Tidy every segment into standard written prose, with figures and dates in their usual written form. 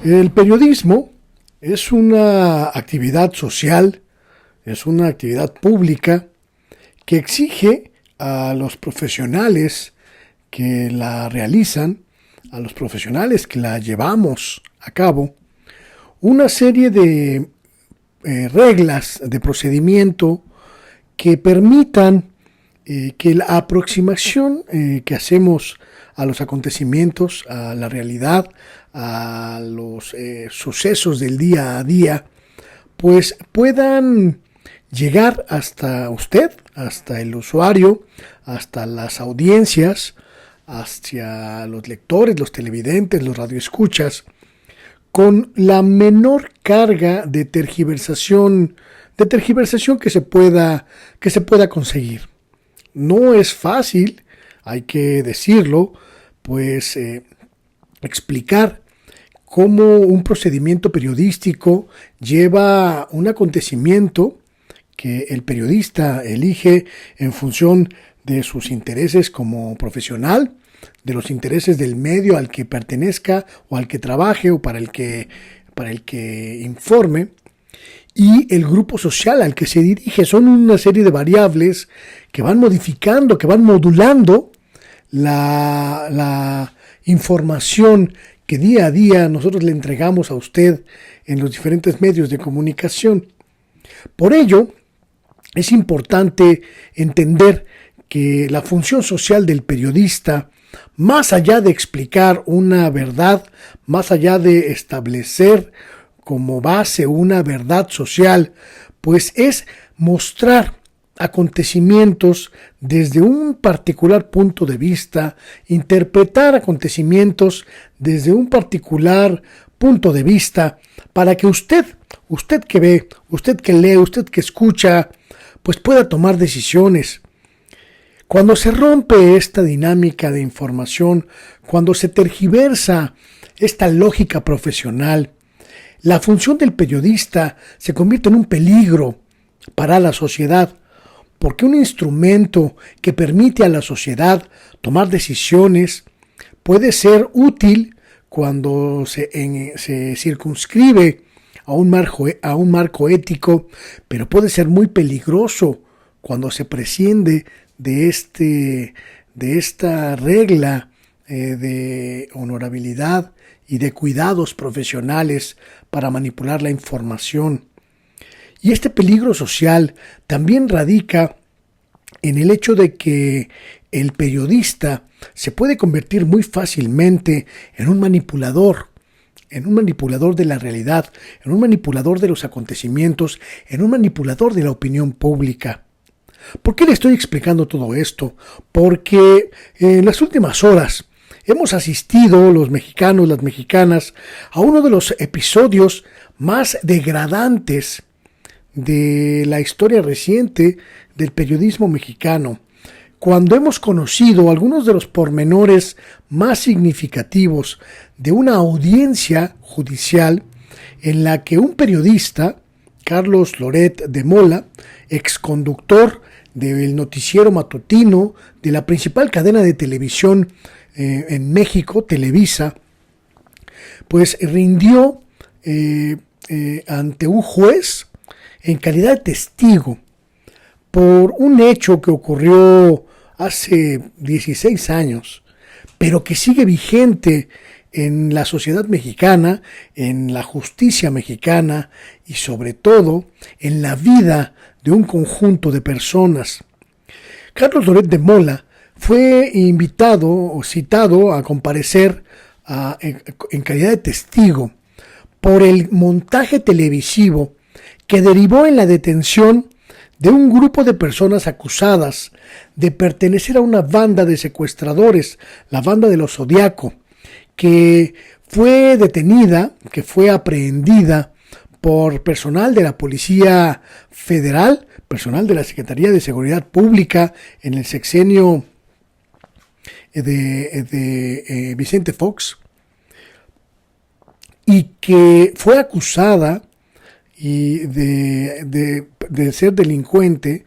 El periodismo es una actividad social, es una actividad pública que exige a los profesionales que la realizan, a los profesionales que la llevamos a cabo, una serie de reglas de procedimiento que permitan que la aproximación que hacemos a los acontecimientos, a la realidad, a los sucesos del día a día, pues puedan llegar hasta usted, hasta el usuario, hasta las audiencias, hacia los lectores, los televidentes, los radioescuchas, con la menor carga de tergiversación que se pueda conseguir. No es fácil, hay que decirlo, pues explicar cómo un procedimiento periodístico lleva un acontecimiento que el periodista elige en función de sus intereses como profesional, de los intereses del medio al que pertenezca o al que trabaje o para el que informe, y el grupo social al que se dirige. Son una serie de variables que van modificando, que van modulando la información que día a día nosotros le entregamos a usted en los diferentes medios de comunicación. Por ello, es importante entender que la función social del periodista, más allá de explicar una verdad, más allá de establecer como base una verdad social, pues es mostrar acontecimientos desde un particular punto de vista, interpretar acontecimientos desde un particular punto de vista, para que usted que ve, usted que lee, usted que escucha, pues pueda tomar decisiones. Cuando se rompe esta dinámica de información, cuando se tergiversa esta lógica profesional, la función del periodista se convierte en un peligro para la sociedad, porque un instrumento que permite a la sociedad tomar decisiones puede ser útil cuando se circunscribe a un marco ético, pero puede ser muy peligroso cuando se prescinde de esta regla de honorabilidad y de cuidados profesionales para manipular la información. Y este peligro social también radica en el hecho de que el periodista se puede convertir muy fácilmente en un manipulador de la realidad, en un manipulador de los acontecimientos, en un manipulador de la opinión pública. ¿Por qué le estoy explicando todo esto? Porque en las últimas horas hemos asistido, los mexicanos, las mexicanas, a uno de los episodios más degradantes de la historia reciente del periodismo mexicano, cuando hemos conocido algunos de los pormenores más significativos de una audiencia judicial en la que un periodista, Carlos Loret de Mola, exconductor del noticiero matutino de la principal cadena de televisión en México, Televisa, pues rindió ante un juez en calidad de testigo por un hecho que ocurrió hace 16 años, pero que sigue vigente en la sociedad mexicana, en la justicia mexicana y sobre todo en la vida de un conjunto de personas. Carlos Loret de Mola fue invitado o citado a comparecer en calidad de testigo por el montaje televisivo que derivó en la detención de un grupo de personas acusadas de pertenecer a una banda de secuestradores, la banda de los Zodiaco, que fue detenida, que fue aprehendida por personal de la Policía Federal, personal de la Secretaría de Seguridad Pública en el sexenio de Vicente Fox, y que fue acusada de ser delincuente,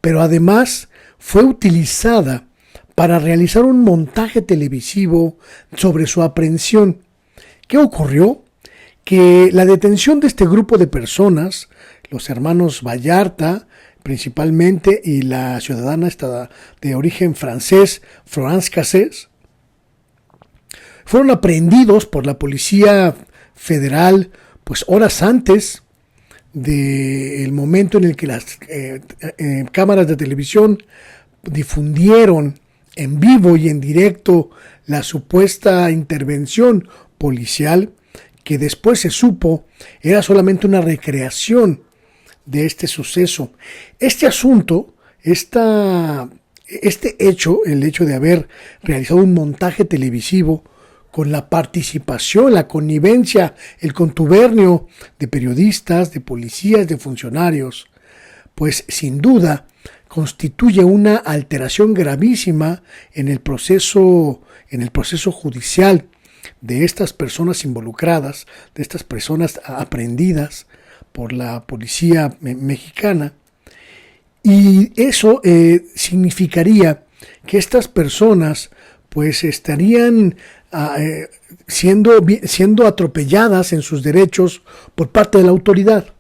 pero además fue utilizada para realizar un montaje televisivo sobre su aprehensión. ¿Qué ocurrió? que la detención de este grupo de personas, los hermanos Vallarta principalmente y la ciudadana de origen francés, Florence Cassés, fueron aprehendidos por la Policía Federal pues horas antes del momento en el que las cámaras de televisión difundieron en vivo y en directo la supuesta intervención policial, que después se supo era solamente una recreación de este suceso. Este asunto, este hecho, el hecho de haber realizado un montaje televisivo con la participación, la connivencia, el contubernio de periodistas, de policías, de funcionarios, pues sin duda constituye una alteración gravísima en el proceso judicial de estas personas involucradas, de estas personas aprehendidas por la policía mexicana. Y eso significaría que estas personas pues estarían siendo atropelladas en sus derechos por parte de la autoridad.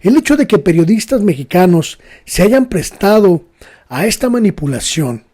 El hecho de que periodistas mexicanos se hayan prestado a esta manipulación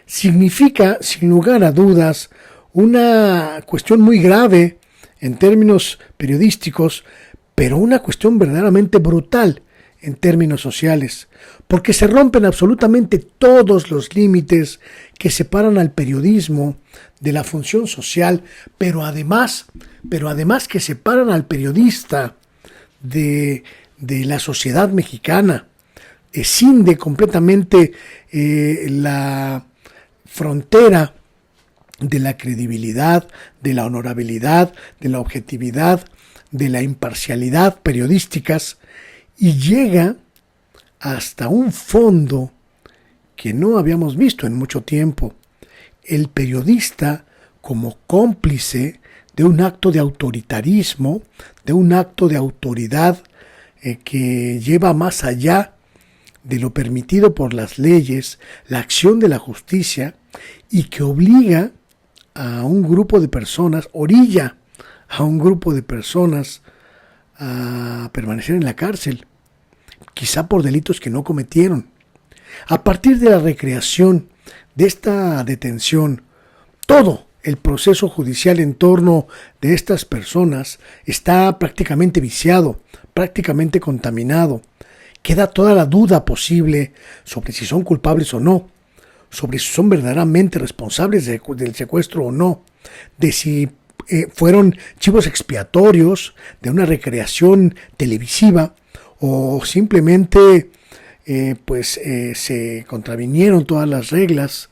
significa, sin lugar a dudas, una cuestión muy grave en términos periodísticos, pero una cuestión verdaderamente brutal en términos sociales, porque se rompen absolutamente todos los límites que separan al periodismo de la función social, pero además que separan al periodista de la sociedad mexicana. Escinde completamente la frontera de la credibilidad, de la honorabilidad, de la objetividad, de la imparcialidad periodísticas, y llega hasta un fondo que no habíamos visto en mucho tiempo. El periodista como cómplice de un acto de autoritarismo, de un acto de autoridad que lleva más allá de lo permitido por las leyes, la acción de la justicia, y que obliga a un grupo de personas, orilla a un grupo de personas a permanecer en la cárcel, quizá por delitos que no cometieron. A partir de la recreación de esta detención, todo el proceso judicial en torno de estas personas está prácticamente viciado, prácticamente contaminado. Queda toda la duda posible sobre si son culpables o no, sobre si son verdaderamente responsables del secuestro o no, de si fueron chivos expiatorios de una recreación televisiva o simplemente se contravinieron todas las reglas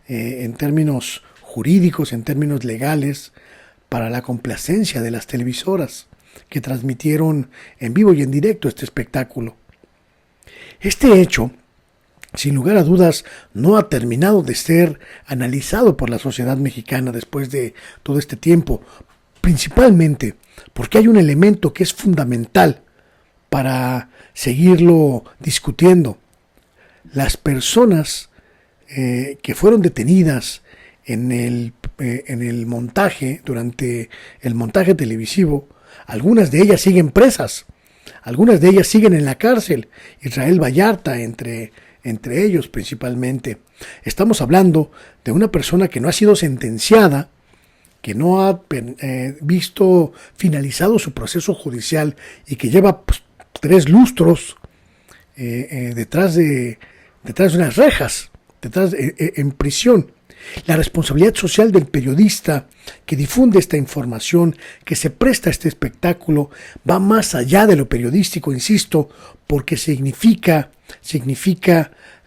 en términos jurídicos, en términos legales, para la complacencia de las televisoras que transmitieron en vivo y en directo este espectáculo. Este hecho, sin lugar a dudas, no ha terminado de ser analizado por la sociedad mexicana después de todo este tiempo, principalmente porque hay un elemento que es fundamental para seguirlo discutiendo. Las personas que fueron detenidas en el montaje, durante el montaje televisivo, algunas de ellas siguen presas, algunas de ellas siguen en la cárcel. Israel Vallarta entre ellos principalmente. Estamos hablando de una persona que no ha sido sentenciada, que no ha visto finalizado su proceso judicial y que lleva 3 lustros detrás de unas rejas, en prisión. La responsabilidad social del periodista que difunde esta información, que se presta a este espectáculo, va más allá de lo periodístico, insisto, porque significa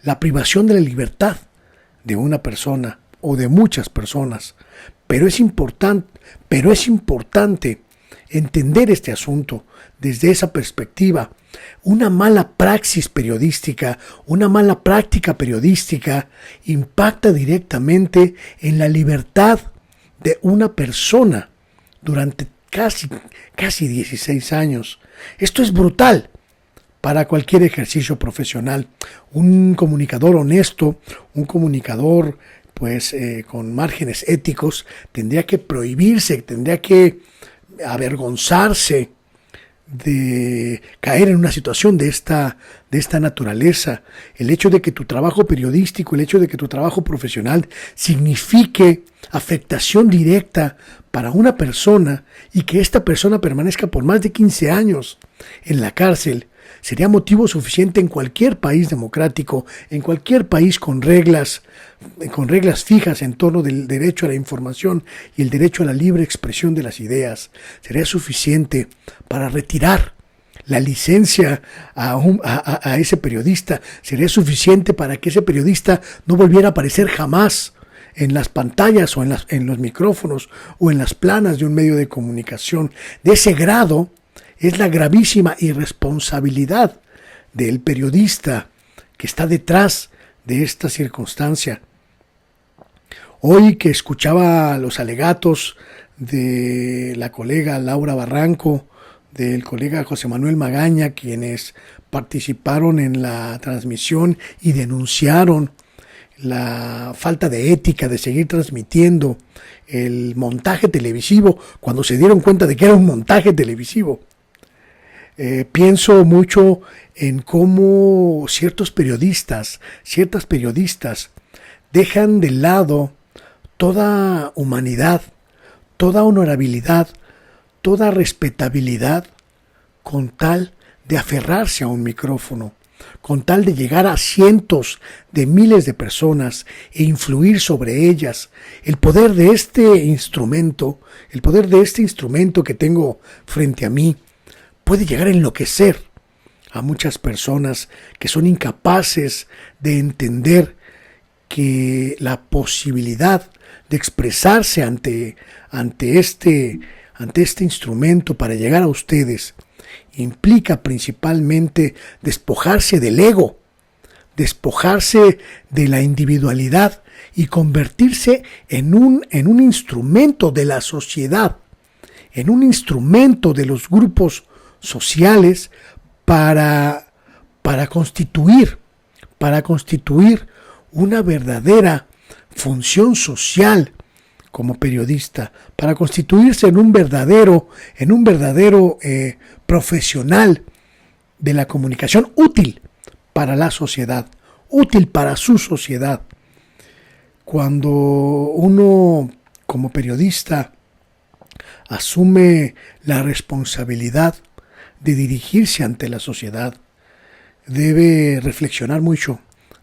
la privación de la libertad de una persona o de muchas personas. Pero es importante entender este asunto desde esa perspectiva. Una mala praxis periodística, una mala práctica periodística impacta directamente en la libertad de una persona durante casi 16 años. Esto es brutal para cualquier ejercicio profesional. Un comunicador honesto, un comunicador con márgenes éticos, tendría que prohibirse, tendría que avergonzarse de caer en una situación de esta naturaleza. El hecho de que tu trabajo periodístico, el hecho de que tu trabajo profesional signifique afectación directa para una persona y que esta persona permanezca por más de 15 años en la cárcel, sería motivo suficiente en cualquier país democrático, en cualquier país con reglas fijas en torno del derecho a la información y el derecho a la libre expresión de las ideas. Sería suficiente para retirar la licencia a ese periodista. Sería suficiente para que ese periodista no volviera a aparecer jamás en las pantallas o en los micrófonos o en las planas de un medio de comunicación. De ese grado es la gravísima irresponsabilidad del periodista que está detrás de esta circunstancia. Hoy que escuchaba los alegatos de la colega Laura Barranco, del colega José Manuel Magaña, quienes participaron en la transmisión y denunciaron la falta de ética de seguir transmitiendo el montaje televisivo cuando se dieron cuenta de que era un montaje televisivo. Pienso mucho en cómo ciertas periodistas dejan de lado toda humanidad, toda honorabilidad, toda respetabilidad con tal de aferrarse a un micrófono, con tal de llegar a cientos de miles de personas e influir sobre ellas. El poder de este instrumento que tengo frente a mí, puede llegar a enloquecer a muchas personas que son incapaces de entender que la posibilidad de expresarse ante este instrumento para llegar a ustedes implica principalmente despojarse del ego, despojarse de la individualidad y convertirse en un instrumento de la sociedad, en un instrumento de los grupos sociales para constituir una verdadera función social como periodista, para constituirse en un verdadero profesional de la comunicación útil para la sociedad, útil para su sociedad. Cuando uno como periodista asume la responsabilidad de dirigirse ante la sociedad, debe reflexionar mucho,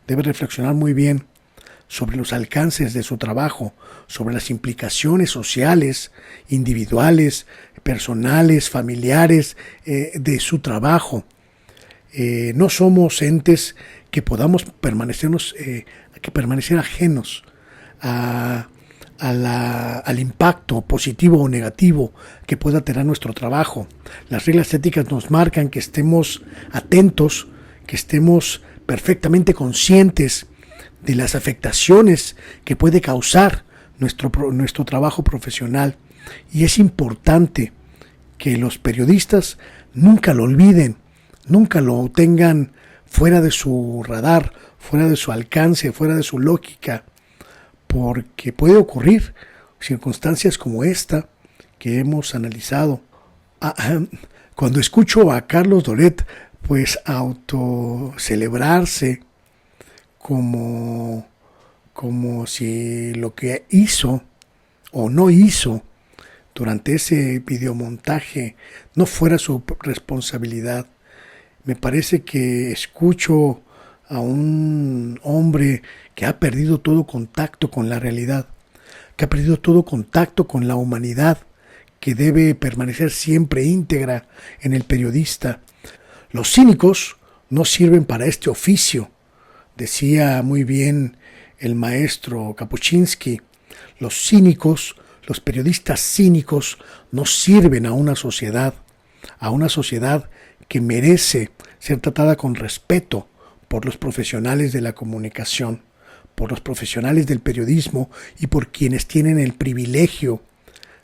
debe reflexionar muy bien sobre los alcances de su trabajo, sobre las implicaciones sociales, individuales, personales, familiares de su trabajo. No somos entes que podamos permanecer ajenos al impacto positivo o negativo que pueda tener nuestro trabajo. Las reglas éticas nos marcan que estemos atentos, que estemos perfectamente conscientes de las afectaciones que puede causar nuestro trabajo profesional. Y es importante que los periodistas nunca lo olviden, nunca lo tengan fuera de su radar, fuera de su alcance, fuera de su lógica, porque puede ocurrir circunstancias como esta que hemos analizado. Cuando escucho a Carlos Doret pues autocelebrarse como si lo que hizo o no hizo durante ese videomontaje no fuera su responsabilidad, me parece que escucho a un hombre que ha perdido todo contacto con la realidad, que ha perdido todo contacto con la humanidad, que debe permanecer siempre íntegra en el periodista. Los cínicos no sirven para este oficio, decía muy bien el maestro Kapuscinski. Los cínicos, los periodistas cínicos, no sirven a una sociedad que merece ser tratada con respeto por los profesionales de la comunicación, por los profesionales del periodismo y por quienes tienen el privilegio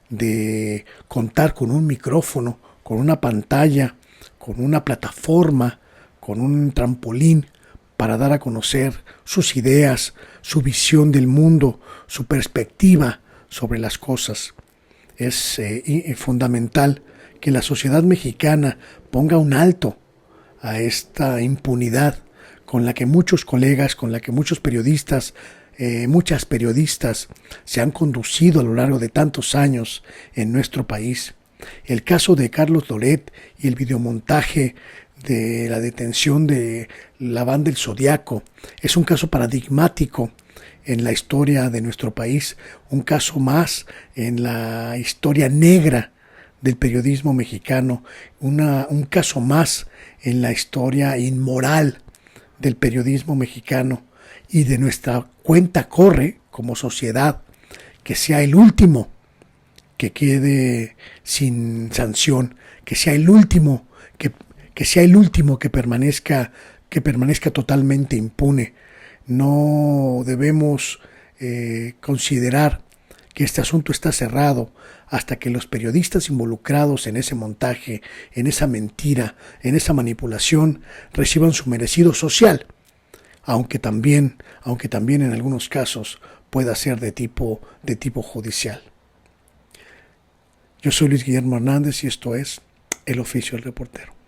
de contar con un micrófono, con una pantalla, con una plataforma, con un trampolín para dar a conocer sus ideas, su visión del mundo, su perspectiva sobre las cosas. Es fundamental que la sociedad mexicana ponga un alto a esta impunidad con la que muchos colegas, con la que muchos periodistas, muchas periodistas se han conducido a lo largo de tantos años en nuestro país. El caso de Carlos Loret y el videomontaje de la detención de la banda El Zodiaco es un caso paradigmático en la historia de nuestro país, un caso más en la historia negra del periodismo mexicano, un caso más en la historia inmoral del periodismo mexicano, y de nuestra cuenta corre como sociedad que sea el último que quede sin sanción, que sea el último que sea el último que permanezca totalmente impune. No debemos considerar que este asunto está cerrado hasta que los periodistas involucrados en ese montaje, en esa mentira, en esa manipulación, reciban su merecido social, aunque también en algunos casos pueda ser de tipo judicial. Yo soy Luis Guillermo Hernández y esto es El Oficio del Reportero.